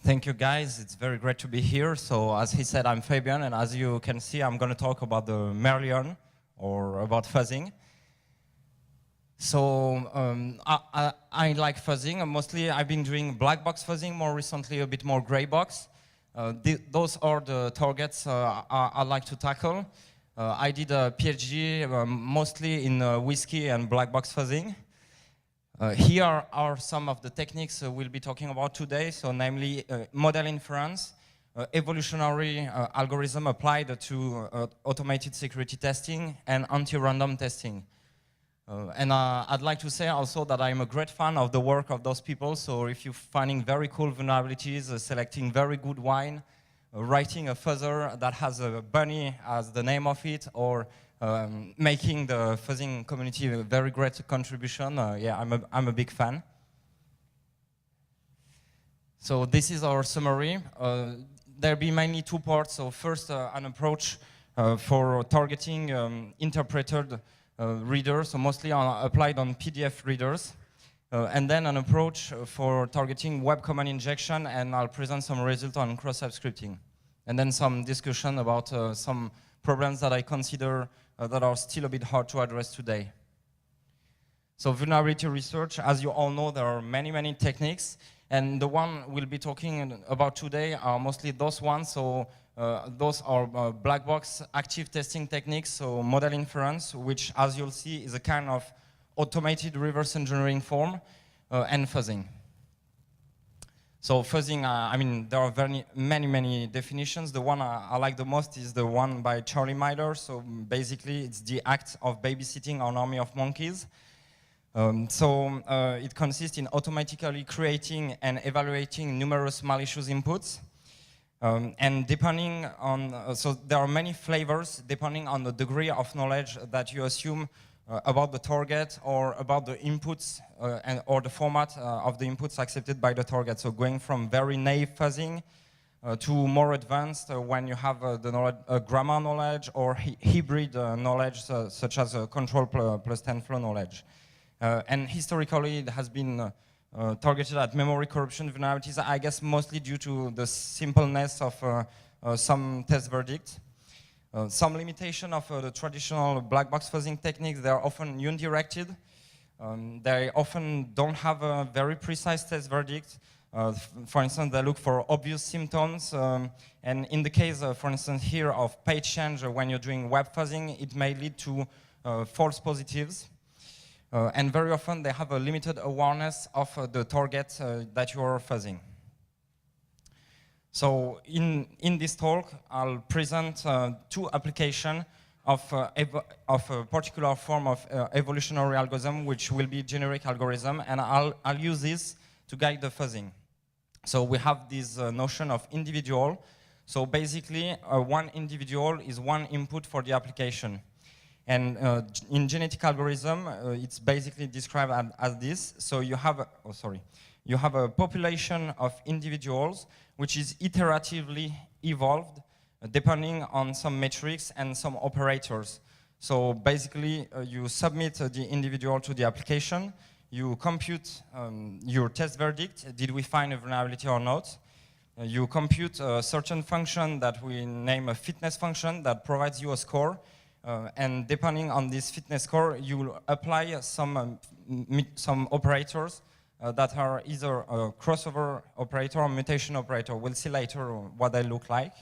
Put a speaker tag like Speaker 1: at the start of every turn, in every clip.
Speaker 1: Thank you, guys. It's very great to be here. So, as he said, I'm Fabian, and as you can see, I'm going to talk about the Merlion, or about fuzzing. So, I like fuzzing. Mostly, I've been doing black box fuzzing, more recently a bit more gray box. Those are the targets I like to tackle. I did a PhD mostly in whiskey and black box fuzzing. Here are some of the techniques we'll be talking about today, so namely model inference, evolutionary algorithm applied to automated security testing, and anti-random testing. And I'd like to say also that I'm a great fan of the work of those people, so if you're finding very cool vulnerabilities, selecting very good wine, writing a fuzzer that has a bunny as the name of it, or making the fuzzing community a very great contribution. Yeah, I'm a big fan. So this is our summary. There'll be mainly two parts. So first, an approach for targeting interpreted readers, so mostly applied on PDF readers. And then an approach for targeting web command injection, and I'll present some results on cross-site scripting. And then some discussion about some problems that I consider that are still a bit hard to address today. So vulnerability research, as you all know, there are many, many techniques, and the one we'll be talking about today are mostly those ones. So those are black box active testing techniques, so model inference, which, as you'll see, is a kind of automated reverse engineering form, and fuzzing. So fuzzing, I mean, there are many definitions. The one I like the most is the one by Charlie Miller. So basically, it's the act of babysitting an army of monkeys. It consists in automatically creating and evaluating numerous malicious inputs. And depending on, so there are many flavors depending on the degree of knowledge that you assume about the target, or about the inputs or the format of the inputs accepted by the target. So going from very naive fuzzing to more advanced when you have the knowledge, grammar knowledge, or hybrid knowledge, such as control plus 10 flow knowledge. And historically, it has been targeted at memory corruption vulnerabilities, I guess mostly due to the simpleness of some test verdicts. Some limitation of the traditional black box fuzzing techniques, they are often unidirected. They often don't have a very precise test verdict. For instance, they look for obvious symptoms. And in the case, for instance, here of page change, when you're doing web fuzzing, it may lead to false positives. And very often, they have a limited awareness of the target that you are fuzzing. So in this talk, I'll present two applications of a particular form of evolutionary algorithm, which will be generic algorithm, and I'll use this to guide the fuzzing. So we have this notion of individual. So basically, one individual is one input for the application. And in genetic algorithm, it's basically described as this. So you have you have a population of individuals which is iteratively evolved depending on some metrics and some operators. So basically, you submit the individual to the application, you compute your test verdict, did we find a vulnerability or not? You compute a certain function that we name a fitness function that provides you a score, and depending on this fitness score, you will apply some operators that are either a crossover operator or mutation operator. We'll see later what they look like.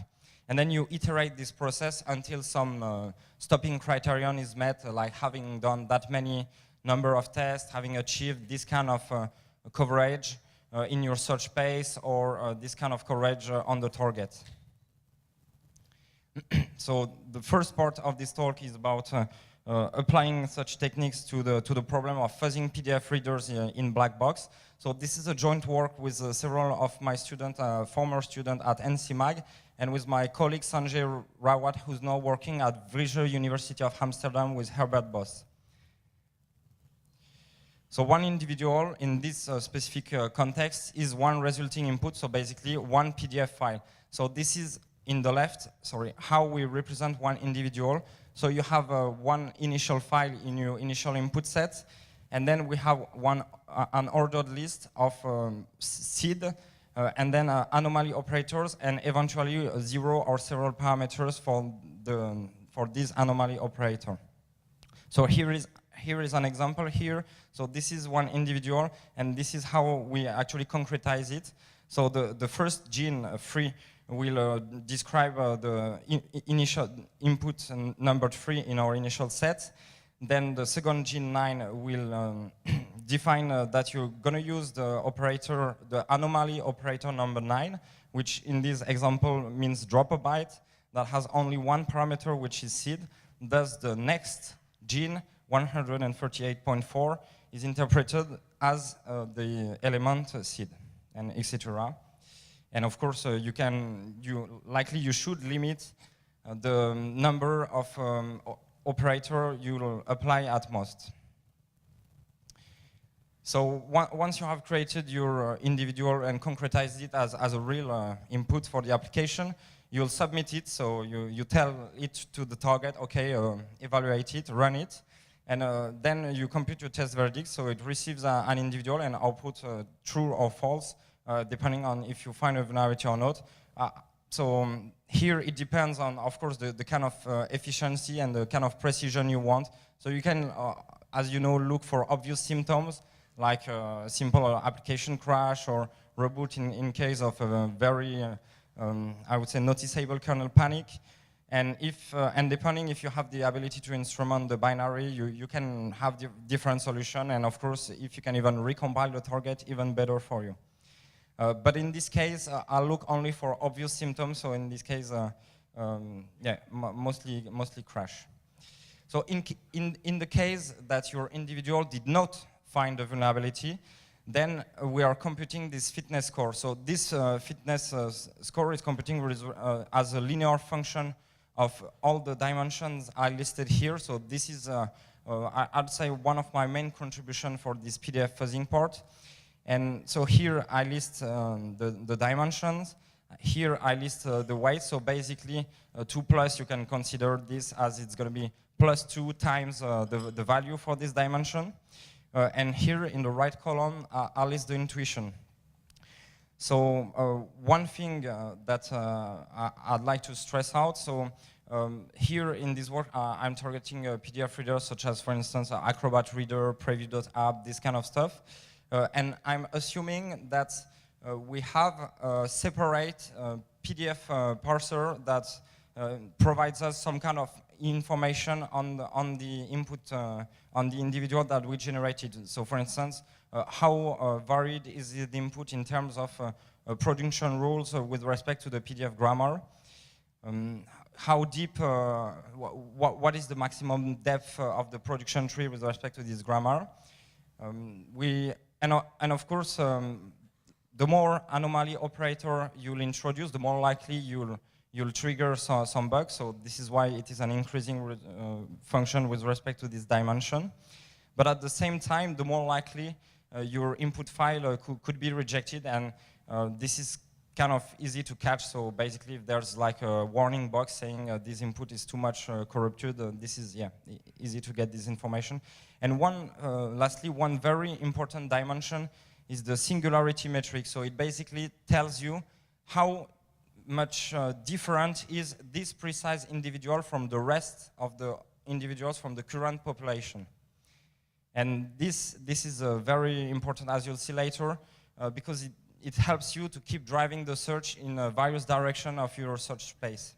Speaker 1: And then you iterate this process until some stopping criterion is met, like having done that many number of tests, having achieved this kind of coverage in your search space, or this kind of coverage on the target. So the first part of this talk is about applying such techniques to the problem of fuzzing PDF readers in black box. So this is a joint work with several of my former students at NCMAG, and with my colleague Sanjay Rawat, who's now working at Vrije University of Amsterdam with Herbert Bos. So one individual in this specific context is one resulting input, so basically one PDF file. So this is in the left, how we represent one individual. So you have one initial file in your initial input set, and then we have an ordered list of seed and then anomaly operators, and eventually 0 or several parameters for this anomaly operator. So here is an example here. So this is one individual, and this is how we actually concretize it. So the first gene, 3, will describe the initial input number 3 in our initial set. Then the second gene, 9, will define that you're going to use the operator, the anomaly operator number 9, which in this example means drop a byte that has only one parameter, which is seed. Thus, the next gene, 138.4, is interpreted as the element seed, and etc. And of course, you should limit the number of operator you'll apply at most. So once you have created your individual and concretized it as a real input for the application, you'll submit it. So you tell it to the target, okay, evaluate it, run it, and then you compute your test verdict. So it receives an individual and output true or false, depending on if you find a vulnerability or not. Here it depends on, of course, the kind of efficiency and the kind of precision you want. So you can, as you know, look for obvious symptoms, like simple application crash or reboot in case of a very, I would say, noticeable kernel panic. And depending if you have the ability to instrument the binary, you can have different solution. And of course, if you can even recompile the target, even better for you. But in this case, I'll look only for obvious symptoms. So in this case, mostly crash. So in the case that your individual did not find a vulnerability, then we are computing this fitness score. So this fitness score is computing as a linear function of all the dimensions I listed here. So this is, I'd say, one of my main contributions for this PDF fuzzing part. And so here I list the dimensions. Here I list the weight. So basically, 2 plus, you can consider this as it's going to be plus 2 times the value for this dimension. And here in the right column, I list the intuition. So one thing that I'd like to stress out, so here in this work, I'm targeting PDF readers such as, for instance, Acrobat Reader, Preview.app, this kind of stuff. And I'm assuming that we have a separate PDF parser that provides us some kind of information on the input, on the individual that we generated. So for instance, how varied is the input in terms of production rules with respect to the PDF grammar? How deep, what is the maximum depth of the production tree with respect to this grammar? And of course, the more anomaly operator you'll introduce, the more likely you'll trigger some bugs. So this is why it is an increasing function with respect to this dimension. But at the same time, the more likely your input file could be rejected, and this is kind of easy to catch. So basically, if there's like a warning box saying this input is too much corrupted, this is easy to get this information. And lastly, one very important dimension is the singularity metric. So it basically tells you how much different is this precise individual from the rest of the individuals from the current population. And this is very important, as you'll see later, because it helps you to keep driving the search in various directions of your search space.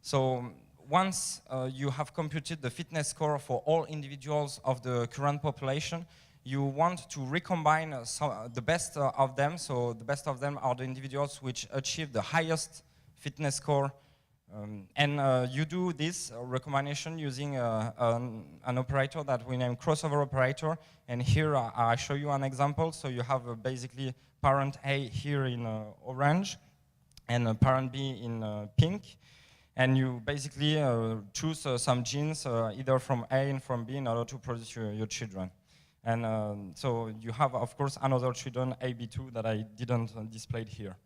Speaker 1: So once you have computed the fitness score for all individuals of the current population, you want to recombine the best of them. So the best of them are the individuals which achieve the highest fitness score. And you do this recombination using an operator that we name crossover operator. And here I show you an example. So you have basically parent A here in orange and parent B in pink. And you basically choose some genes either from A and from B in order to produce your children. And so you have, of course, another children, AB2, that I didn't display here.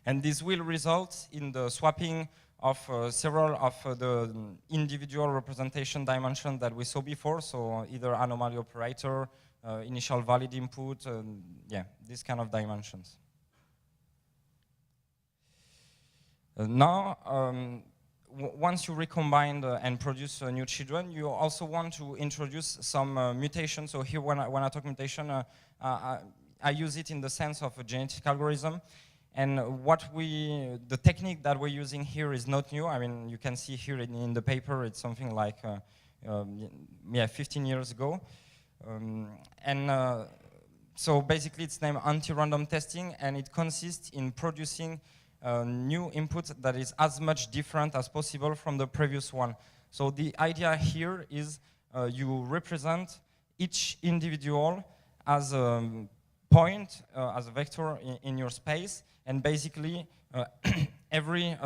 Speaker 1: And this will result in the swapping of several of the individual representation dimensions that we saw before, so either anomaly operator, initial valid input, yeah, these kind of dimensions. Now, once you recombine and produce new children, you also want to introduce some mutations. So here, when I talk mutation, I use it in the sense of a genetic algorithm. And the technique that we're using here is not new. I mean, you can see here in the paper, it's something like, 15 years ago. So basically, it's named anti-random testing, and it consists in producing new input that is as much different as possible from the previous one. So the idea here is you represent each individual as a point, as a vector in your space, and basically every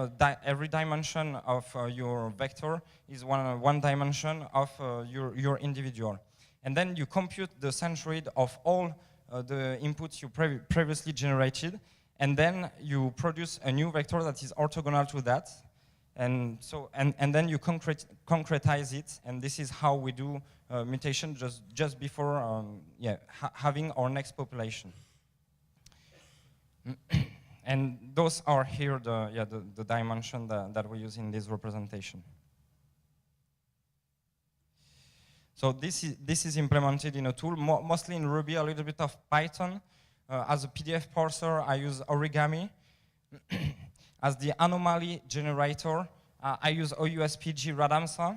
Speaker 1: dimension of your vector is one dimension of your individual. And then you compute the centroid of all the inputs you previously generated, and then you produce a new vector that is orthogonal to that, and then you concretize it, and this is how we do mutation just before having our next population. And those are here the dimension that we use in this representation. So this is implemented in a tool, mostly in Ruby, a little bit of Python. As a PDF parser, I use Origami. As the anomaly generator, I use OUSPG Radamsa.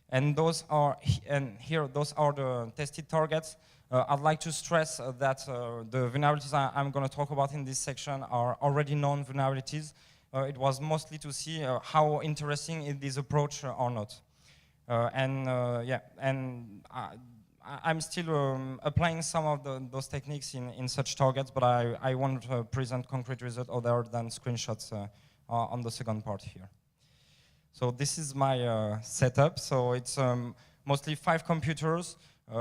Speaker 1: And those are the tested targets. I'd like to stress that the vulnerabilities I'm going to talk about in this section are already known vulnerabilities. It was mostly to see how interesting is this approach or not. I'm still applying some of those techniques in such targets, but I won't present concrete results other than screenshots on the second part here. So this is my setup. So it's mostly 5 computers,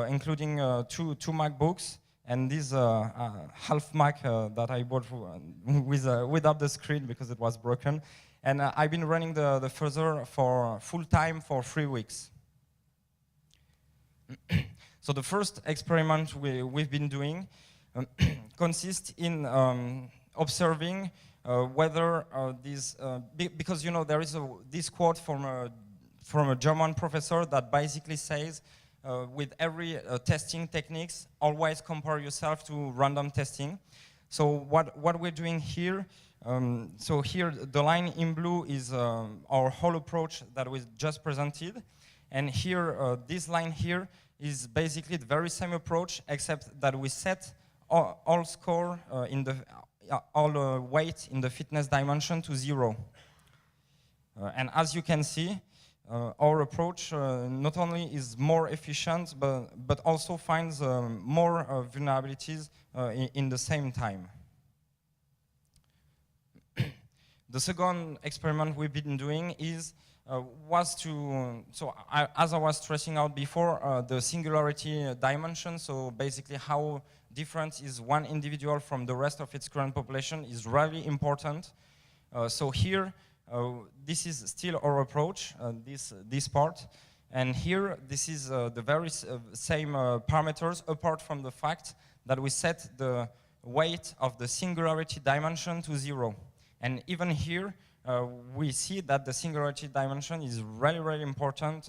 Speaker 1: including two MacBooks, and this half Mac that I bought without the screen because it was broken. And I've been running the Fuzzer for full-time for 3 weeks. So the first experiment we've been doing consists in observing whether because there is this quote from a German professor that basically says, with every testing techniques, always compare yourself to random testing. So what we're doing here, so here the line in blue is our whole approach that we just presented, and here this line here is basically the very same approach, except that we set all score all weight in the fitness dimension to 0. And as you can see, our approach not only is more efficient, but also finds more vulnerabilities in the same time. The second experiment we've been doing is as I was stressing out before, the singularity dimension, so basically how different is one individual from the rest of its current population is really important. So here, this is still our approach, this part, and here this is the very same parameters, apart from the fact that we set the weight of the singularity dimension to 0. And even here, we see that the singularity dimension is really, really important,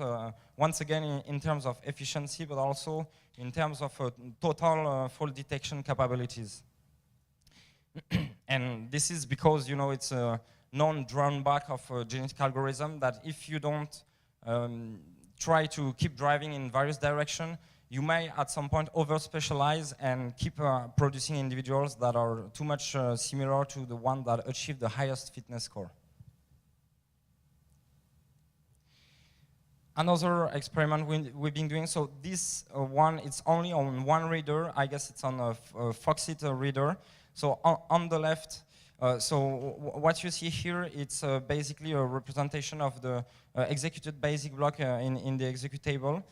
Speaker 1: once again in terms of efficiency, but also in terms of total fault detection capabilities. And this is because, it's a known drawback of a genetic algorithm that if you don't try to keep driving in various directions, you may at some point over-specialize and keep producing individuals that are too much similar to the one that achieved the highest fitness score. Another experiment we've been doing, so this one, it's only on one reader. I guess it's on a Foxit reader. So on the left, so what you see here, it's basically a representation of the executed basic block in the executable.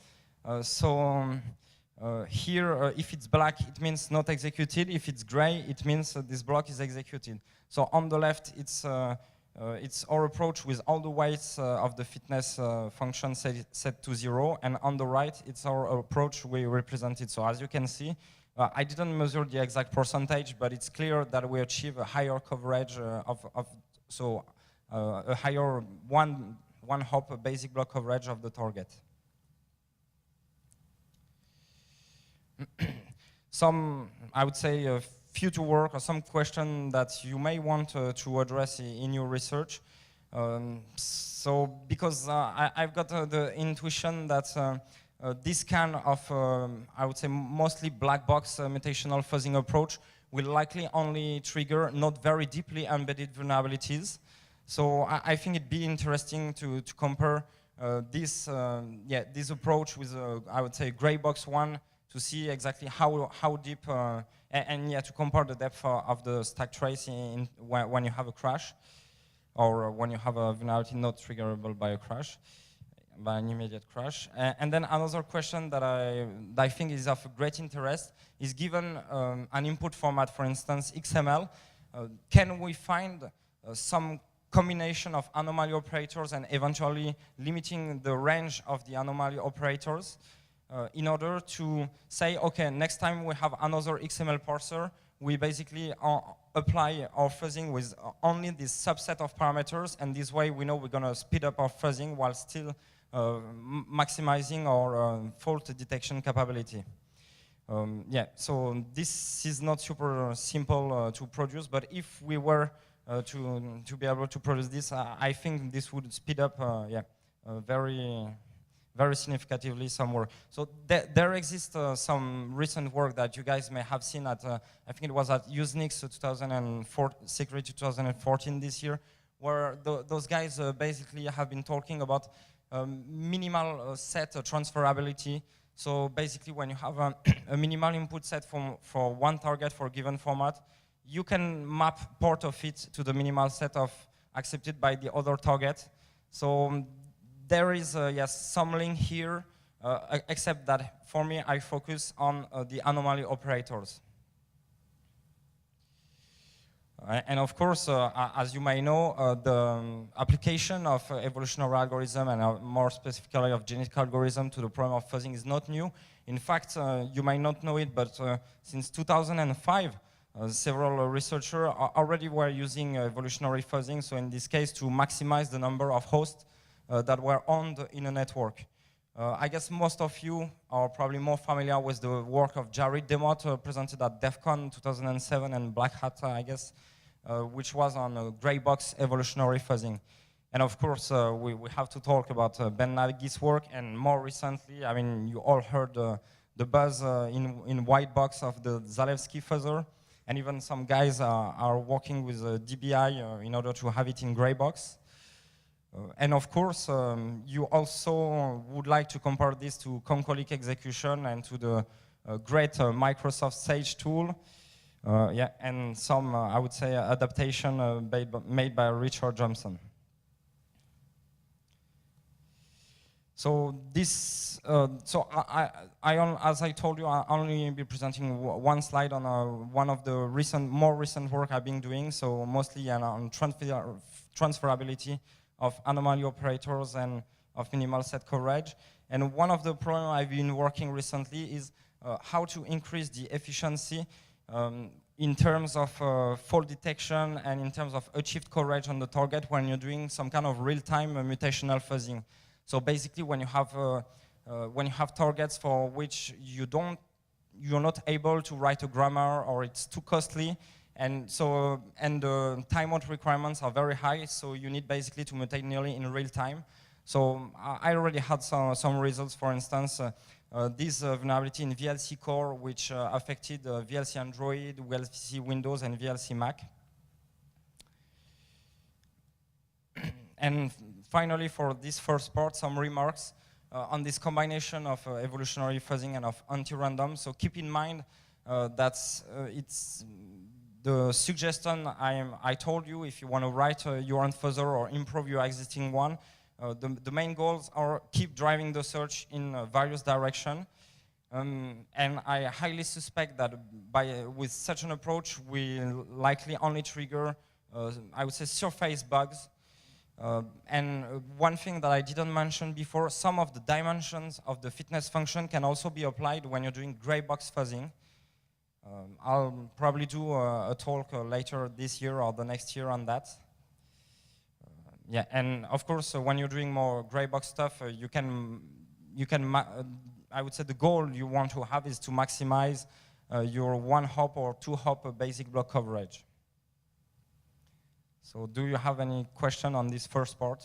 Speaker 1: Here, if it's black, it means not executed. If it's gray, it means this block is executed. So on the left, it's It's our approach with all the weights of the fitness function set to 0, and on the right, it's our approach we represented. So as you can see, I didn't measure the exact percentage, but it's clear that we achieve a higher coverage a higher one hop basic block coverage of the target. Some, I would say, future work or some question that you may want to address in your research. So because I've got the intuition that this kind of, I would say, mostly black box mutational fuzzing approach will likely only trigger not very deeply embedded vulnerabilities. So I think it'd be interesting to compare this approach with, I would say, gray box one, to see exactly how deep, to compare the depth of the stack trace when you have a crash, or when you have a vulnerability not triggerable by a crash, by an immediate crash. And then another question that I think is of great interest is, given an input format, for instance, XML, can we find some combination of anomaly operators and eventually limiting the range of the anomaly operators in order to say, okay, next time we have another XML parser, we basically apply our fuzzing with only this subset of parameters, and this way we know we're going to speed up our fuzzing while still maximizing our fault detection capability. So this is not super simple to produce, but if we were to be able to produce this, I think this would speed up very significantly some work. So there exists some recent work that you guys may have seen at, I think it was at Usenix 2004, Security 2014 this year, where those guys basically have been talking about minimal set transferability. So basically when you have a minimal input set for one target for a given format, you can map part of it to the minimal set of accepted by the other target. So there is, yes, some link here, except that for me, I focus on the anomaly operators. And of course, as you may know, the application of evolutionary algorithm, and more specifically of genetic algorithm, to the problem of fuzzing is not new. In fact, you might not know it, but since 2005, several researchers already were using evolutionary fuzzing, so in this case, to maximize the number of hosts that were owned in a network. I guess most of you are probably more familiar with the work of Jared DeMott, presented at DEF CON 2007 and Black Hat, I guess, which was on gray box evolutionary fuzzing. And of course, we have to talk about Ben Nagy's work, and more recently, I mean, you all heard the buzz in white box of the Zalewski fuzzer, and even some guys are working with DBI in order to have it in gray box. And of course, you also would like to compare this to concolic execution and to the great Microsoft Sage tool. And some, I would say, adaptation made by Richard Johnson. So this, as I told you, I'll only be presenting one slide on one of the more recent work I've been doing. So mostly on transferability of anomaly operators and of minimal set coverage. And one of the problems I've been working recently is how to increase the efficiency in terms of fault detection and in terms of achieved coverage on the target when you're doing some kind of real-time mutational fuzzing. So basically, when you have targets for which you're not able to write a grammar, or it's too costly, and the timeout requirements are very high, so you need basically to mutate nearly in real time. So I already had some results. For instance, this vulnerability in VLC core, which affected VLC Android, VLC Windows, and VLC Mac. And finally, for this first part, some remarks on this combination of evolutionary fuzzing and of anti-random. So keep in mind that it's the suggestion I told you. If you want to write your own fuzzer or improve your existing one, the main goals are keep driving the search in various directions. And I highly suspect that with such an approach, we likely only trigger, I would say, surface bugs And one thing that I didn't mention before, some of the dimensions of the fitness function can also be applied when you're doing gray box fuzzing. I'll probably do a talk later this year or the next year on that. Yeah, and of course, when you're doing more gray box stuff, you can I would say the goal you want to have is to maximize your 1-hop or 2-hop basic block coverage. So do you have any question on this first part?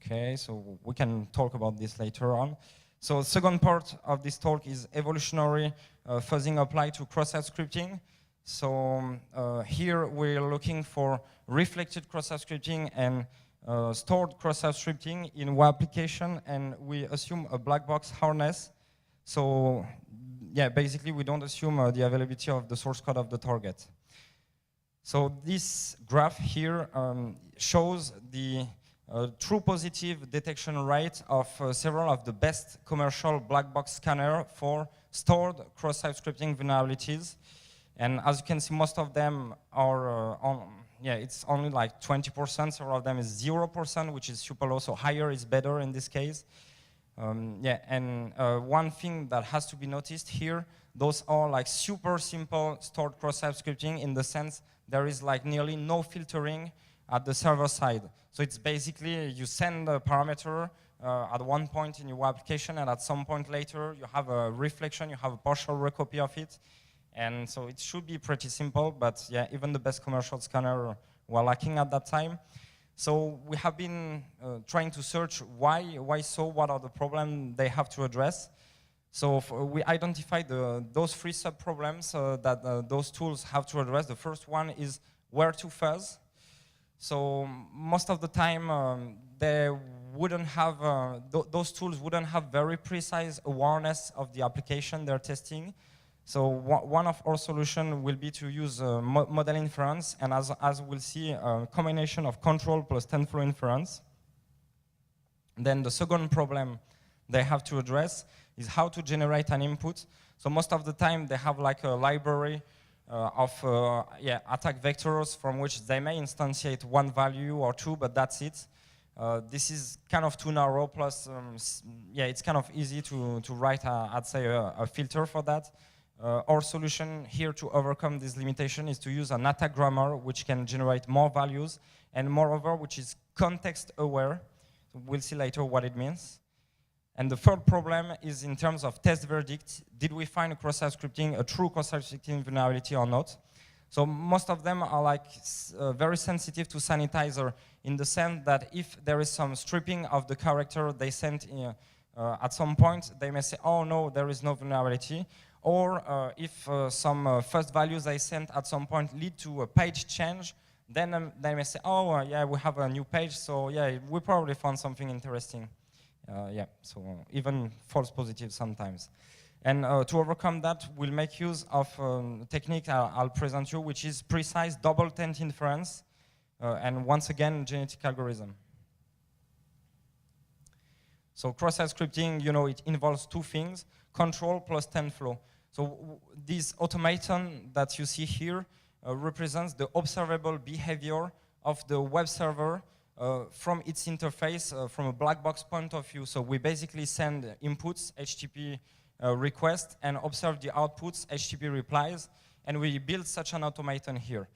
Speaker 1: Okay, so we can talk about this later on. So the second part of this talk is evolutionary fuzzing applied to cross-site scripting. So here we're looking for reflected cross-site scripting and stored cross-site scripting in one application, and we assume a black box harness. So yeah, basically we don't assume the availability of the source code of the target. So this graph here shows the true positive detection rate of several of the best commercial black box scanner for stored cross-site scripting vulnerabilities. And as you can see, most of them are it's only like 20%, several of them is 0%, which is super low, so higher is better in this case. One thing that has to be noticed here, those are like super simple stored cross-site scripting in the sense there is like nearly no filtering at the server side. So it's basically you send a parameter at one point in your application, and at some point later you have a reflection, you have a partial recopy of it. And so it should be pretty simple, but yeah, even the best commercial scanner were lacking at that time. So we have been trying to search why so, what are the problems they have to address. So we identified those 3 sub-problems that those tools have to address. The first one is where to fuzz. So most of the time they wouldn't have, those tools wouldn't have very precise awareness of the application they're testing. So one of our solutions will be to use model inference, and as we'll see, a combination of control plus TenFlow inference. Then the second problem they have to address is how to generate an input. So most of the time they have like a library of attack vectors from which they may instantiate 1 value or 2, but that's it. This is kind of too narrow, plus it's kind of easy to write, I'd say, a filter for that. Our solution here to overcome this limitation is to use an attack grammar which can generate more values, and moreover which is context aware. So we'll see later what it means. And the third problem is in terms of test verdict. Did we find cross-site scripting a true cross-site scripting vulnerability or not? So most of them are like very sensitive to sanitizer, in the sense that if there is some stripping of the character they sent at some point, they may say, oh no, there is no vulnerability. Or if some first values I sent at some point lead to a page change, then they may say, oh, yeah, we have a new page, so yeah, we probably found something interesting. So even false positive sometimes. And to overcome that, we'll make use of a technique I'll present you, which is precise double tent inference, and once again, genetic algorithm. So cross-site scripting, it involves 2 things, control plus TenFlow. So this automaton that you see here represents the observable behavior of the web server from its interface from a black box point of view. So we basically send inputs, HTTP requests, and observe the outputs, HTTP replies, and we build such an automaton here.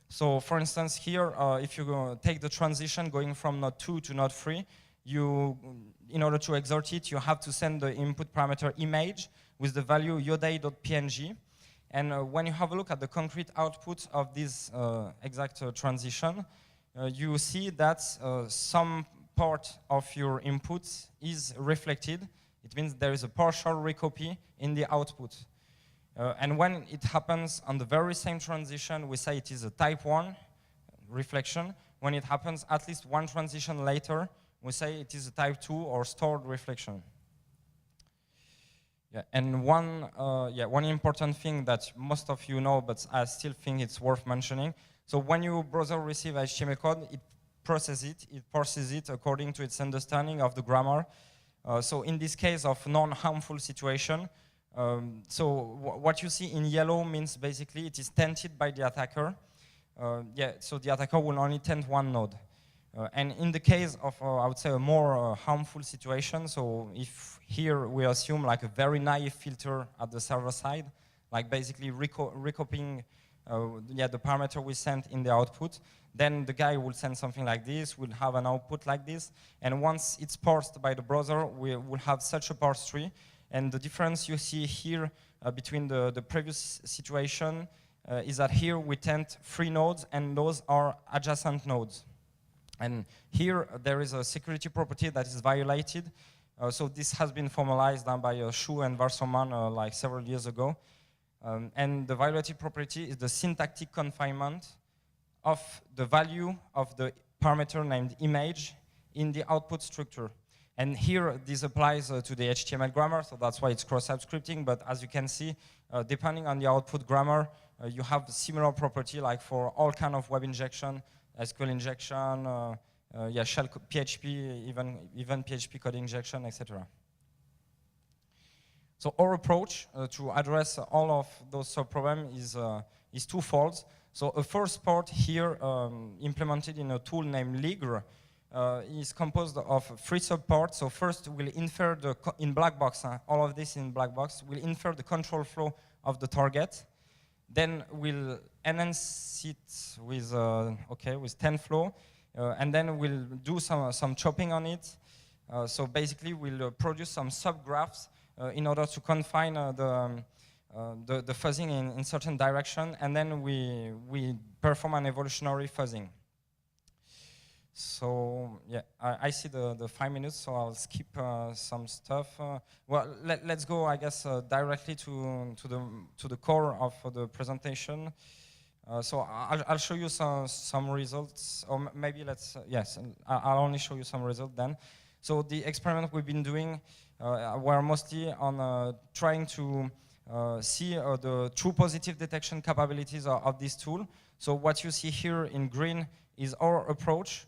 Speaker 1: So for instance here, if you take the transition going from node 2 to node 3, in order to exert it, you have to send the input parameter image with the value yoday.png. And when you have a look at the concrete output of this exact transition, you see that some part of your input is reflected. It means there is a partial recopy in the output. And when it happens on the very same transition, we say it is a type 1 reflection. When it happens at least 1 transition later, we say it is a type 2 or stored reflection. Yeah, and one important thing that most of you know, but I still think it's worth mentioning. So when your browser receives HTML code, it parses it according to its understanding of the grammar. So in this case of non-harmful situation, so what you see in yellow means basically it is tented by the attacker. yeah, so the attacker will only tend one node. And in the case of, I would say, a more harmful situation, so if here we assume like a very naive filter at the server side, like basically recopying the parameter we sent in the output, then the guy will send something like this, will have an output like this, and once it's parsed by the browser, we will have such a parse tree. And the difference you see here between the previous situation is that here we tend 3 nodes, and those are adjacent nodes. And here there is a security property that is violated. So this has been formalized by Shu and Varsoman like several years ago. And the violated property is the syntactic confinement of the value of the parameter named image in the output structure. And here this applies to the HTML grammar, so that's why it's cross-site scripting. But as you can see, depending on the output grammar, you have similar property like for all kind of web injection, SQL injection, shell PHP, even PHP code injection, etc. So our approach to address all of those sub-problems is twofold. So a first part here implemented in a tool named Ligre is composed of 3 subparts. So first we'll infer in black box, all of this in black box, we'll infer the control flow of the target. Then we'll enhance it with with TenFlow, and then we'll do some chopping on it. So basically, we'll produce some subgraphs in order to confine the fuzzing in certain direction, and then we perform an evolutionary fuzzing. So yeah, I see the 5 minutes, so I'll skip some stuff. Well, let's go, I guess, directly to the core of the presentation. So I'll show you some results, or maybe I'll only show you some results then. So the experiment we've been doing were mostly on trying to see the true positive detection capabilities of this tool. So what you see here in green is our approach.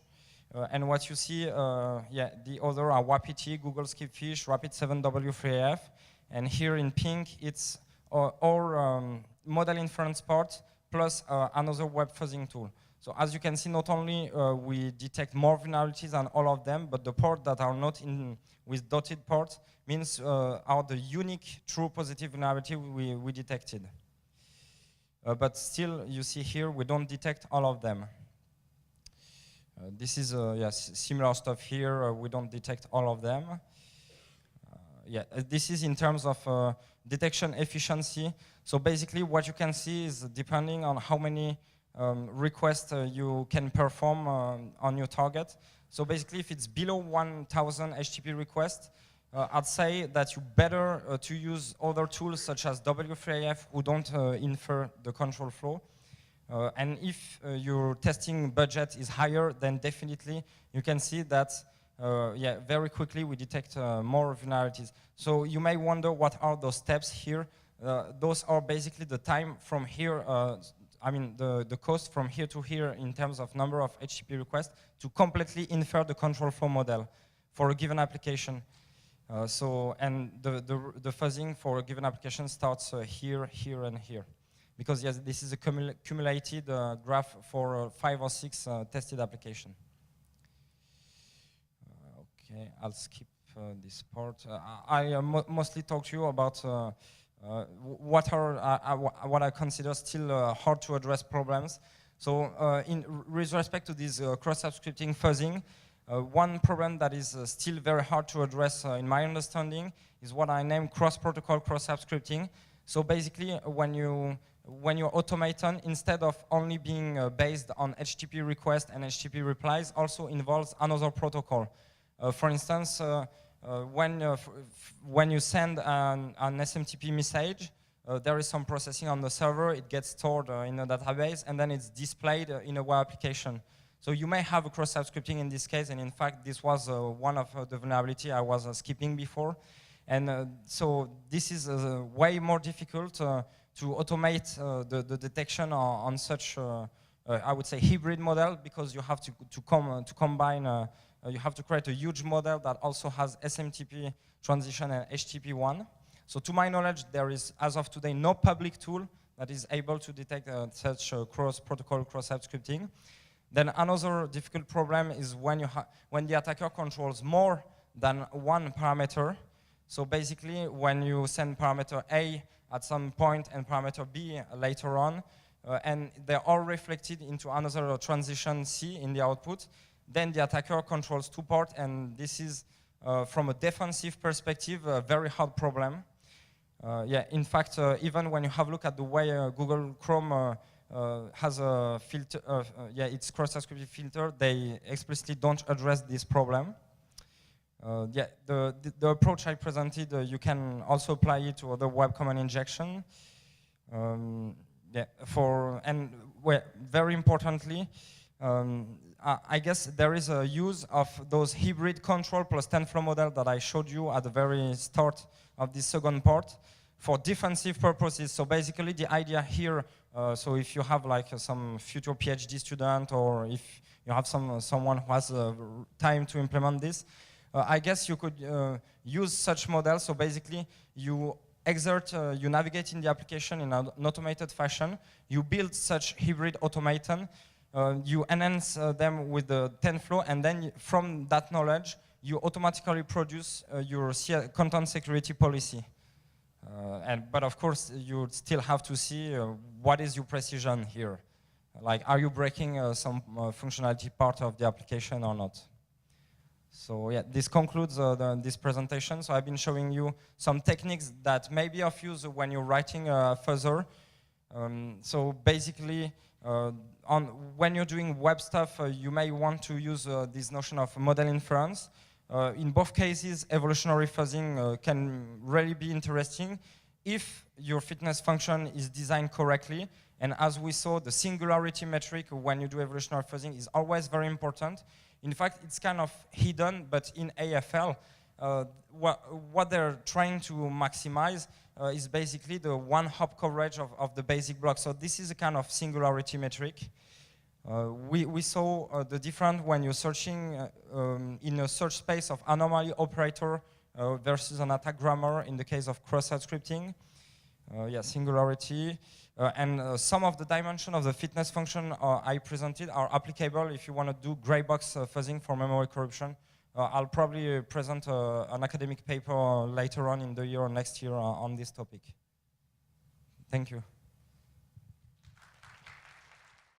Speaker 1: And what you see, the other are WAPT, Google Skipfish, Rapid7W3AF, and here in pink, it's our model inference part plus another web fuzzing tool. So as you can see, not only we detect more vulnerabilities than all of them, but the parts that are not in with dotted parts means are the unique true positive vulnerability we detected. But still, you see here, we don't detect all of them. This is similar stuff here. We don't detect all of them. This is in terms of detection efficiency. So basically, what you can see is depending on how many requests you can perform on your target. So basically, if it's below 1,000 HTTP requests, I'd say that you better to use other tools such as W3AF who don't infer the control flow. And if your testing budget is higher, then definitely you can see that very quickly we detect more vulnerabilities. So you may wonder what are those steps here. Those are basically the time from here, the cost from here to here in terms of number of HTTP requests to completely infer the control flow model for a given application. And the fuzzing for a given application starts here, here, and here. Because yes, this is a cumulated graph for 5 or 6 tested applications. Okay, I'll skip this part. I mostly talk to you about what I consider still hard to address problems. So with respect to this cross-site scripting fuzzing, one problem that is still very hard to address in my understanding is what I name cross-protocol cross-site scripting. So basically, when your automaton, instead of only being based on HTTP requests and HTTP replies, also involves another protocol. For instance, when you send an SMTP message, there is some processing on the server, it gets stored in a database, and then it's displayed in a web application. So you may have a cross-site scripting in this case, and in fact, this was one of the vulnerability I was skipping before. And so this is way more difficult to automate the detection on such, I would say, hybrid model, because you have to combine, you have to create a huge model that also has SMTP transition and HTTP1. So to my knowledge, there is, as of today, no public tool that is able to detect such cross-protocol, cross-site scripting. Then another difficult problem is when the attacker controls more than one parameter. So basically, when you send parameter A at some point and parameter B later on, and they're all reflected into another transition C in the output, then the attacker controls two ports, and this is, from a defensive perspective, a very hard problem. Yeah, in fact, even when you have a look at the way Google Chrome has a filter, its cross-site scripting filter, they explicitly don't address this problem. Yeah, the approach I presented, you can also apply it to other web command injection. Yeah, very importantly, I guess there is a use of those hybrid control plus TenFlow model that I showed you at the very start of this second part for defensive purposes. So basically the idea here, so if you have like some future PhD student, or if you have someone who has time to implement this, I guess you could use such models. So basically you you navigate in the application in an automated fashion, you build such hybrid automaton, you enhance them with the TenFlow, and then from that knowledge, you automatically produce your content security policy. But of course, you still have to see what is your precision here. Like, are you breaking some functionality part of the application or not? So yeah, this concludes this presentation. So I've been showing you some techniques that may be of use when you're writing further. So basically, when you're doing web stuff, you may want to use this notion of model inference. In both cases, evolutionary fuzzing can really be interesting if your fitness function is designed correctly. And as we saw, the singularity metric when you do evolutionary fuzzing is always very important. In fact, it's kind of hidden, but in AFL, what they're trying to maximize is basically the one-hop coverage of the basic block. So this is a kind of singularity metric. We saw the difference when you're searching in a search space of anomaly operator versus an attack grammar in the case of cross-site scripting. Yeah, singularity. And some of the dimensions of the fitness function I presented are applicable if you want to do gray box fuzzing for memory corruption. I'll probably present an academic paper later on in the year or next year on this topic. Thank you.